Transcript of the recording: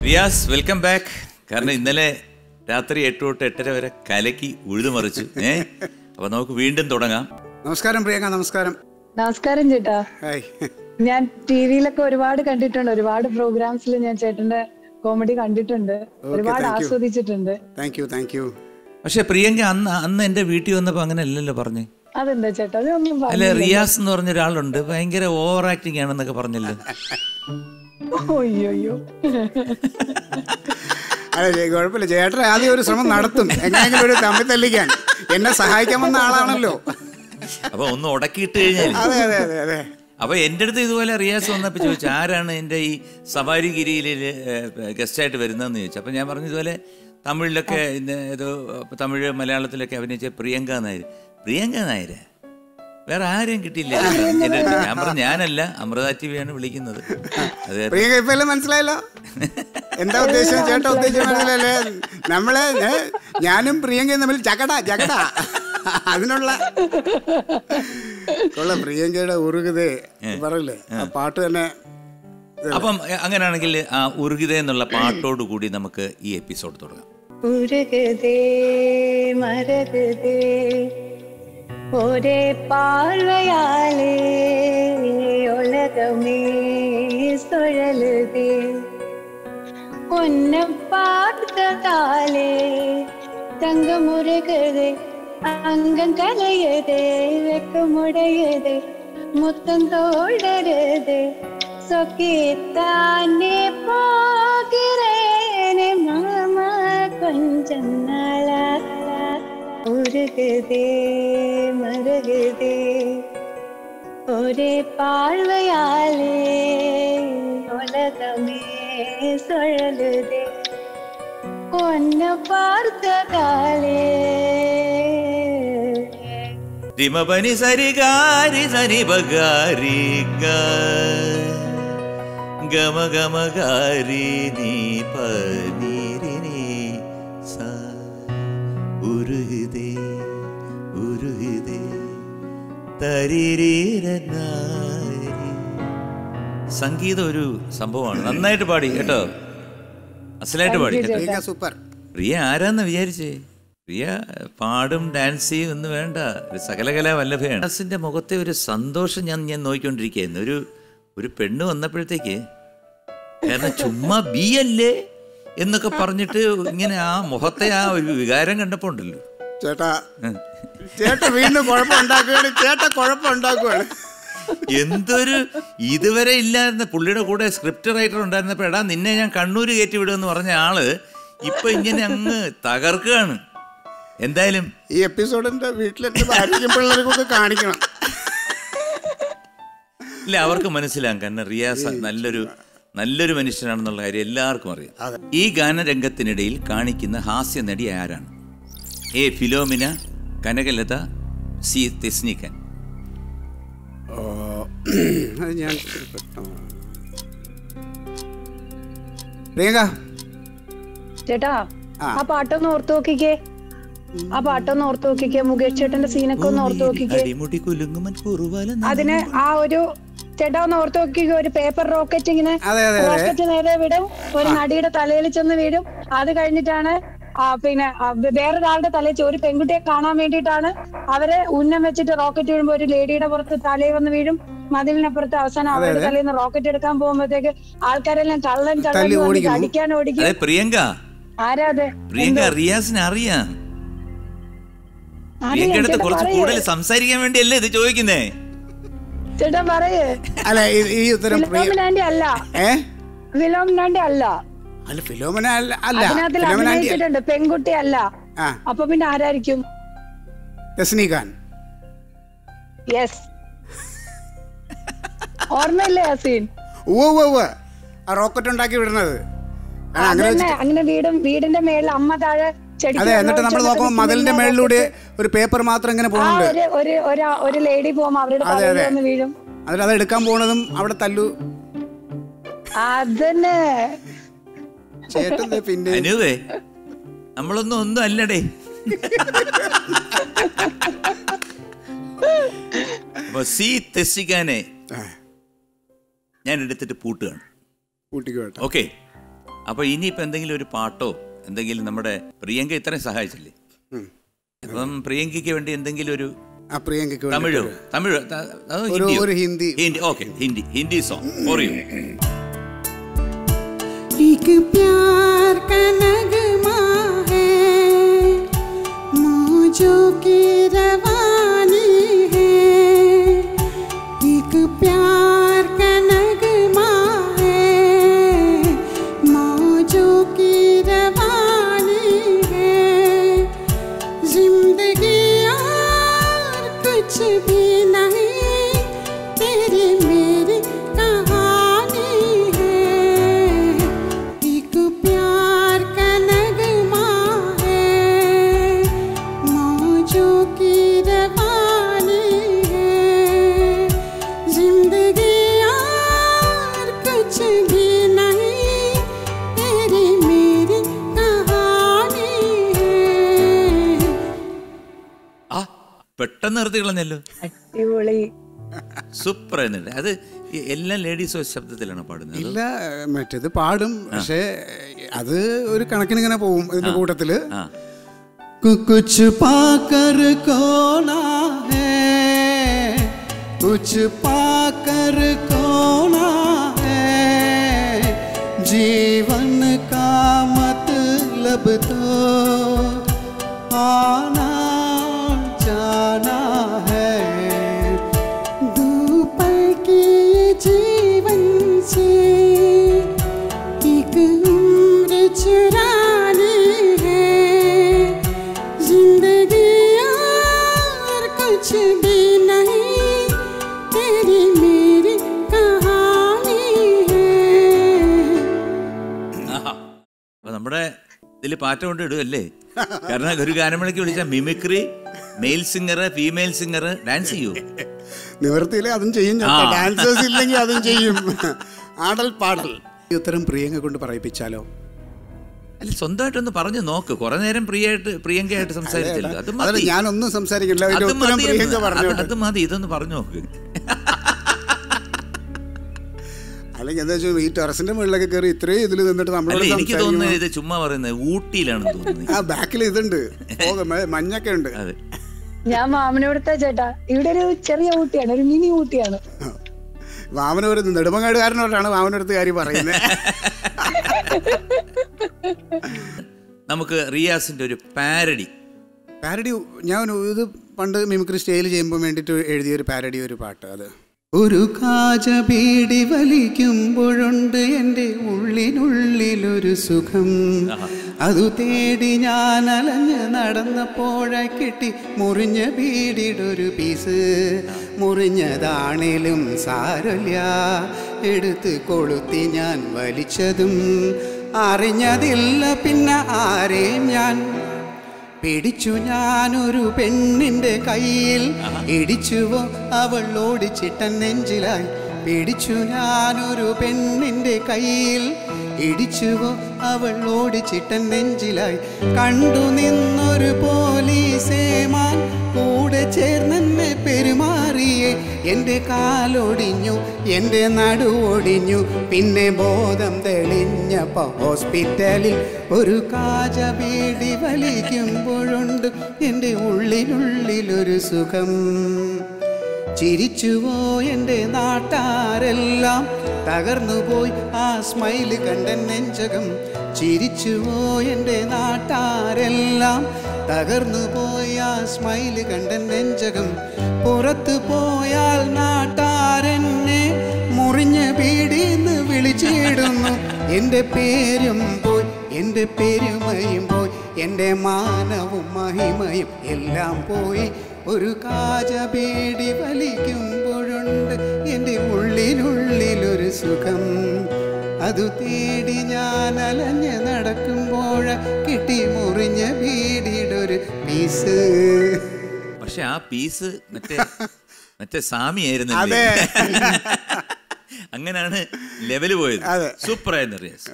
Riyas, welcome back. കാരണം ഇന്നലെ രാത്രി 8 തൊട്ട് 8:30 വരെ കലക്കി ഉഴുതുമറിച്ചു. അപ്പൊ നമുക്ക് വീണ്ടും തുടങ്ങാം. നമസ്കാരം പ്രിയങ്ക. നമസ്കാരം. നമസ്കാരം ചേട്ടാ. ഞാൻ ടിവിയിലൊക്കെ ഒരുപാട് കണ്ടിട്ടുണ്ട്, ഒരുപാട് പ്രോഗ്രാംസിൽ ഞാൻ ചേട്ടന്റെ കോമഡി കണ്ടിട്ടുണ്ട്, ഒരുപാട് ആസ്വദിച്ചിട്ടുണ്ട്. Thank you. പക്ഷെ പ്രിയങ്ക അന്ന് എന്റെ വീട്ടിൽ വന്നപ്പോ അങ്ങനെ അല്ലല്ലോ പറഞ്ഞേ. അതെന്താ ചേട്ടാ? അതൊന്നും അല്ലെ, റിയാസ് എന്ന് പറഞ്ഞ ഒരാളുണ്ട്, ഭയങ്കര ഓവർ ആക്ടിങ് ആണെന്നൊക്കെ പറഞ്ഞല്ലോ. അയ്യോ അതെ, കുഴപ്പമില്ല. ചേട്ടൻ ആദ്യം ഒരു ശ്രമം നടത്തും, എങ്ങനെയെങ്കിലും ഒരു തമ്മിൽ തല്ലിക്കാൻ. എന്നെ സഹായിക്കാമെന്ന ആളാണല്ലോ. അപ്പൊ ഒന്ന് ഉടക്കിയിട്ട് കഴിഞ്ഞാൽ. അതെ അതെ അതെ അതെ. അപ്പൊ എൻ്റെ അടുത്ത് ഇതുപോലെ റിയാസ് വന്നപ്പോൾ ചോദിച്ചു, ആരാണ് എൻ്റെ ഈ സവാരിഗിരിയിൽ ഗസ്റ്റായിട്ട് വരുന്നതെന്ന് ചോദിച്ചു. അപ്പം ഞാൻ പറഞ്ഞു, ഇതുപോലെ തമിഴിലൊക്കെ ഏതോ തമിഴ് മലയാളത്തിലൊക്കെ അഭിനയിച്ച പ്രിയങ്ക നായർ വേറെ ആരെയും കിട്ടിയില്ല എൻ്റെ അടുത്ത്. ഞാൻ പറഞ്ഞു, ഞാനല്ല, അമൃത ടിവിയാണ് വിളിക്കുന്നത്. പ്രിയങ്ക ഇപ്പൊ മനസ്സിലായല്ലോ എന്താ ഉദ്ദേശം, ചേട്ടാ ഉദ്ദേശം മനസ്സിലല്ലേ? നമ്മളെ ഞാനും പ്രിയങ്കയും തമ്മിൽ ജഗട അതിനുള്ള പ്രിയങ്കയുടെ ഉറുകുതേ പറയില്ലേ, ആ പാട്ട് തന്നെ. അപ്പം അങ്ങനെയാണെങ്കിൽ ആ ഉറുകുത എന്നുള്ള പാട്ടോട് കൂടി നമുക്ക് ഈ എപ്പിസോഡ് തുടങ്ങാം. ഉരുകുതേ മരകുതേ ഒരേ പാർവയാലേ ഉലകമേ സുഴലുതേ ഒന്നെ പാർത്താലേ തങ്കമുരുകുതേ അംഗം കലയതേ വെക്കമുടയതേ മുത്തം തോടരുതേ சொக்கித்தானே போகிறேனே மாமா கொஞ்சம் நாளா உருகுதே மருகுதே ஒரே பார்வையாலே உலகமே சுழலுதே ஒன்ன பார்த்ததாலே. രിമപനി സരിഗാരി സരി ബഗാരി ഗമ ഗമ ഗാരി നീ പനീരിനി സ ഉരുകുതേ ഉരുകുതേ തരിരീരനാരി. സംഗീതം ഒരു സംഭവമാണ്. നന്നായിട്ട് പാടി കേട്ടോ, അസലായിട്ട് പാടി കേട്ടോ. സൂപ്പർ. പ്രിയ ആരാന്ന് വിചാരിച്ചേ? പ്രിയ പാടും ഡാൻസ് ചെയ്യും എന്ന് വേണ്ട, ഒരു സകലകലാ വല്ലഭയാണ്. റിയാസിന്റെ മുഖത്തെ ഒരു സന്തോഷം ഞാൻ നോക്കിക്കൊണ്ടിരിക്കുകയായിരുന്നു. ഒരു പെണ്ണ് വന്നപ്പോഴത്തേക്ക്, കാരണം ചുമ്മാ ബി അല്ലേ എന്നൊക്കെ പറഞ്ഞിട്ട് ഇങ്ങനെ ആ മുഖത്തെ ആ ഒരു വികാരം കണ്ടപ്പോ ഉണ്ടല്ലോ, ചേട്ടാ വീണ്ടും കുഴപ്പമുണ്ടാക്കുകയാണ്. എന്തൊരു ഇതുവരെ ഇല്ലായിരുന്ന പുള്ളിയുടെ കൂടെ സ്ക്രിപ്റ്റ് റൈറ്റർ ഉണ്ടായിരുന്നപ്പോ, എടാ നിന്നെ ഞാൻ കണ്ണൂര് കയറ്റി വിടുമെന്ന് പറഞ്ഞ ആള് ഇപ്പൊ ഇങ്ങനെ അങ്ങ് തകർക്കുകയാണ്. എന്തായാലും ഈ എപ്പിസോഡിന്റെ വീട്ടിലെന്റെ ഭാര്യയ്ക്കും പിള്ളേർക്കൊക്കെ കാണിക്കണം. ഇല്ല, അവർക്ക് മനസ്സിലാകും. കാരണം റിയാസ് നല്ലൊരു മനുഷ്യനാണെന്നുള്ള കാര്യം എല്ലാവർക്കും അറിയാം. ഈ ഗാനരംഗത്തിനിടയിൽ കാണിക്കുന്ന ഹാസ്യ നടി ആരാണ്? A Philomina, Kanakalatha, C Thesni Khan. പ്രിയങ്ക ചേട്ടാ, ആ പാട്ടൊന്ന് ഓർത്ത് നോക്കിക്കേ, മുകേഷ് ചേട്ടന്റെ സീനൊക്കെ ഒന്ന് ഓർത്ത് നോക്കിക്കേ. അതിന് ആ ഒരു ചേട്ടാ ഒന്ന് ഓർത്ത് നോക്കിക്കേ, ഒരു പേപ്പർ റോക്കറ്റ് ഇങ്ങനെ റോക്കറ്റ് നേരെ വിടും, ഒരു നടിയുടെ തലയിൽ ചെന്ന് വീഴും. അത് കഴിഞ്ഞിട്ടാണ് പിന്നെ വേറൊരാളുടെ തലയിൽ ഒരു പെൺകുട്ടിയെ കാണാൻ വേണ്ടിയിട്ടാണ് അവര് ഉന്നം വെച്ചിട്ട് റോക്കറ്റ് വീഴുമ്പോ ഒരു ലേഡിയുടെ പുറത്ത് തലയിൽ വന്ന് വീഴും, മതിലിനപ്പുറത്ത്. അവസാനം അവരുടെ തലയിൽ നിന്ന് റോക്കറ്റ് എടുക്കാൻ പോകുമ്പോഴത്തേക്ക് ആൾക്കാരെല്ലാം കള്ളൻ അടിക്കാൻ ഓടിക്കും. പ്രിയങ്ക ആരാ അത്? പ്രിയങ്ക റിയാസിനെ അറിയാം. പ്രിയങ്കടുത്ത് കുറച്ച് കൂടുതൽ സംസാരിക്കാൻ വേണ്ടിയല്ലേ ഇത് ചോദിക്കുന്നേ? ചേട്ടാ പറയേ. അല്ല, ഈ ഉത്തരം ഫിലോമിനാന്റെ അല്ല. അതിനകത്തിൽ അഭിനയിച്ചിട്ടുണ്ട്, പെൺകുട്ടി അല്ല. അപ്പൊ പിന്നെ ആരായിരിക്കും? തെസ്നിഖാൻ. യെസ്, ഓർമ്മയില്ലേ യാസീൻ? റോക്കറ്റ് ഉണ്ടാക്കി വിടുന്നത് അങ്ങനെ വീടിന്റെ മേളിൽ അമ്മ താഴെ. അതെ, എന്നിട്ട് നമ്മൾ നോക്കുമ്പോൾ മതിലിന്റെ മേളിലൂടെ ഒരു പേപ്പർ മാത്രം ഇങ്ങനെ പോകുന്നുണ്ട്. ഒരു ലേഡി പോകുമ്പോ അവരുടെ തലയിൽ വന്ന് വീഴും. അത് എടുക്കാൻ പോണതും അവിടെ തല്ലു. അതന്നെ ചേട്ടന്റെ പിന്നെ നമ്മളൊന്നും അല്ലടേ. സി തെസ്സിക്കാനെ ഞാൻ എടുത്തിട്ട് പൂട്ടുകയാണ്. പൂട്ടിക്കോട്ടെ. ഓക്കെ, അപ്പൊ ഇനിയിപ്പോ എന്തെങ്കിലും ഒരു പാട്ടോ എന്തെങ്കിലും, നമ്മുടെ പ്രിയങ്ക ഇത്രയും സഹായിച്ചില്ലേ, അപ്പം പ്രിയങ്കയ്ക്ക് വേണ്ടി എന്തെങ്കിലും ഒരു Tamil Hindi song for you. एक प्यार का नगमा है, मौजों की रवानी है. एक प्यार का नगमा है, मौजों की रवानी है. जिंदगी और कुछ भी नहीं, तेरी मेरी कहानी है. एक प्यार का नगमा है, मौजों की रवानी है. जिंदगी और कुछ भी नहीं, तेरी मेरी कहानी है. ആ പെട്ടെന്ന് നിർത്തി കളഞ്ഞല്ലോ, അടിപൊളി. സൂപ്പർ ആയിരുന്നില്ല. അത് എല്ലാ ലേഡീസ് ശബ്ദത്തിലാണ് പാടുന്നത്? ഇല്ല, മറ്റേത് പാടും, പക്ഷേ അത് ഒരു കണക്കിന് ഇങ്ങനെ പോവും ഇതിന്റെ കൂട്ടത്തില്. कुछ पाकर खोना है, कुछ पाकर खोना है. जीवन का मतलब तो आना जाना है. दोपहर के जीवन से एक उम्र चुरानी है. जिंदगी और कुछ भी नहीं, तेरी मेरी कहानी है. അപ്പൊ നമ്മുടെ ഇതിൽ പാറ്റ കൊണ്ട് ഇടുമല്ലേ? കാരണം ഒരു ഗാനമേളയ്ക്ക് വിളിച്ചാൽ mimicry, male singer, female singer, dance ചെയ്യൂ. നിവർത്തിയില്ലേ അതും ചെയ്യും, ഡാൻസേഴ്സ് ഇല്ലെങ്കിൽ അതും ചെയ്യും. ആടൽ പാടൽ. ഈ ഉത്തരം പ്രിയങ്ക കൊണ്ട് പറയിപ്പിച്ചാലോ? അല്ല, സ്വന്തമായിട്ടൊന്ന് പറഞ്ഞു നോക്ക്. കുറെ നേരം പ്രിയങ്കയായിട്ട് സംസാരിച്ചല്ലോ, അത് മതി. ഞാനൊന്നും സംസാരിക്കില്ല, അതിന്റെ ഉത്തരം പ്രിയങ്ക പറഞ്ഞു. അത് മതി, ഇതൊന്ന് പറഞ്ഞു നോക്ക്. അല്ലെങ്കിൽ എന്താ വെച്ചാൽ ഈ ടെറസിന്റെ മുകളിലൊക്കെ കയറി ഇത്രയും ഇതിൽ നിന്നിട്ട് നമ്മളോട് എനിക്ക് തോന്നുന്നത് ഇത് ചുമ്മാ പറയുന്നത് ഊട്ടിയിലാണെന്ന് തോന്നുന്നത്. ആ ബാക്കിൽ ഇതുണ്ട്, മഞ്ഞൊക്കെ ഉണ്ട്. അതെ, ഞാൻ മാമനോടുത്ത ചേട്ടാ, ഇവിടെ ഒരു ചെറിയ ഊട്ടിയാണ്, ഒരു മിനി ഊട്ടിയാണ്. വാമനൂർ നെടുമങ്ങാടുകാരനോടാണ് വാമനൂരത്ത് കാര്യം പറയുന്നത്. നമുക്ക് റിയാസിന്റെ ഒരു പാരഡി ഞാൻ ഇത് പണ്ട് മിമിക്രി സ്റ്റൈൽ ചെയ്യുമ്പോൾ വേണ്ടിയിട്ട് എഴുതിയൊരു പാരഡി ഒരു പാട്ട്. അത് ഒരു കാജ ബീഡി വലിക്കുമ്പോഴുണ്ട് എൻ്റെ ഉള്ളിനുള്ളിലൊരു സുഖം. അതു തേടി ഞാൻ അലഞ്ഞ് നടന്നപ്പോഴാ കിട്ടി മുറിഞ്ഞ ബീഡിയുടെ ഒരു പീസ്. മുറിഞ്ഞതാണേലും സാരല്ല, എടുത്ത് കൊളുത്തി ഞാൻ വലിച്ചതും അറിഞ്ഞതില്ല. പിന്നെ ആരെയും ഞാൻ പിടിച്ചു, ഞാനൊരു പെണ്ണിന്റെ കയ്യിൽ ഇടിച്ചുവോ അവൾ ഓടിച്ചിട്ടൻ നെഞ്ചിലായി. പിടിച്ചു ഞാനൊരു പെണ്ണിന്റെ കയ്യിൽ ഇടിച്ചുവോ അവൾ ഓടിച്ചിട്ടൻ നെഞ്ചിലായി. കണ്ടു നിന്നൊരു പോലീസേമാൻ കൂടെ ചേർന്നെന്നെ പെരുമാറിയേ. എൻ്റെ കാലൊടിഞ്ഞു, എൻ്റെ നടുവൊടിഞ്ഞു, പിന്നെ ബോധം തെളിഞ്ഞപ്പോൾ ഹോസ്പിറ്റലിൽ. ഒരു കാജ ബീഡി വലിക്കുമ്പോഴുണ്ട് എൻ്റെ ഉള്ളിനുള്ളിലൊരു സുഖം. ചിരിച്ചുവോ എൻ്റെ നാട്ടാരെല്ലാം, തകർന്നുപോയി ആ സ്മൈല് കണ്ടൻ നെഞ്ചകം. ചിരിച്ചുവോ എൻ്റെ നാട്ടാരെല്ലാം, തകർന്നുപോയി ആ സ്മൈല് കണ്ടൻ നെഞ്ചകം. പുറത്തു പോയാൽ നാട്ടാരെന്നെ മുറിഞ്ഞ ബീഡിന്ന് വിളിച്ചിടുന്നു. എൻ്റെ പേരും പോയി, എൻ്റെ പെരുമയും പോയി, എൻ്റെ മാനവും മഹിമയും എല്ലാം പോയി. ഒരു കാജ ബീഡി വലിക്കുമ്പോഴുണ്ട് എൻ്റെ ഉള്ളിനുള്ളിലൊരു സുഖം. അതു തേടി ഞാൻ അലഞ്ഞ് നടക്കുമ്പോഴ കിട്ടി മുറിഞ്ഞ ബീഡിയുടെ ഒരു പീസ്. പക്ഷെ ആ പീസ് മറ്റേ സാമിയായിരുന്നു. അങ്ങനാണ് ലെവല് പോയത്. സൂപ്പറായിരുന്നു റിയാസ്.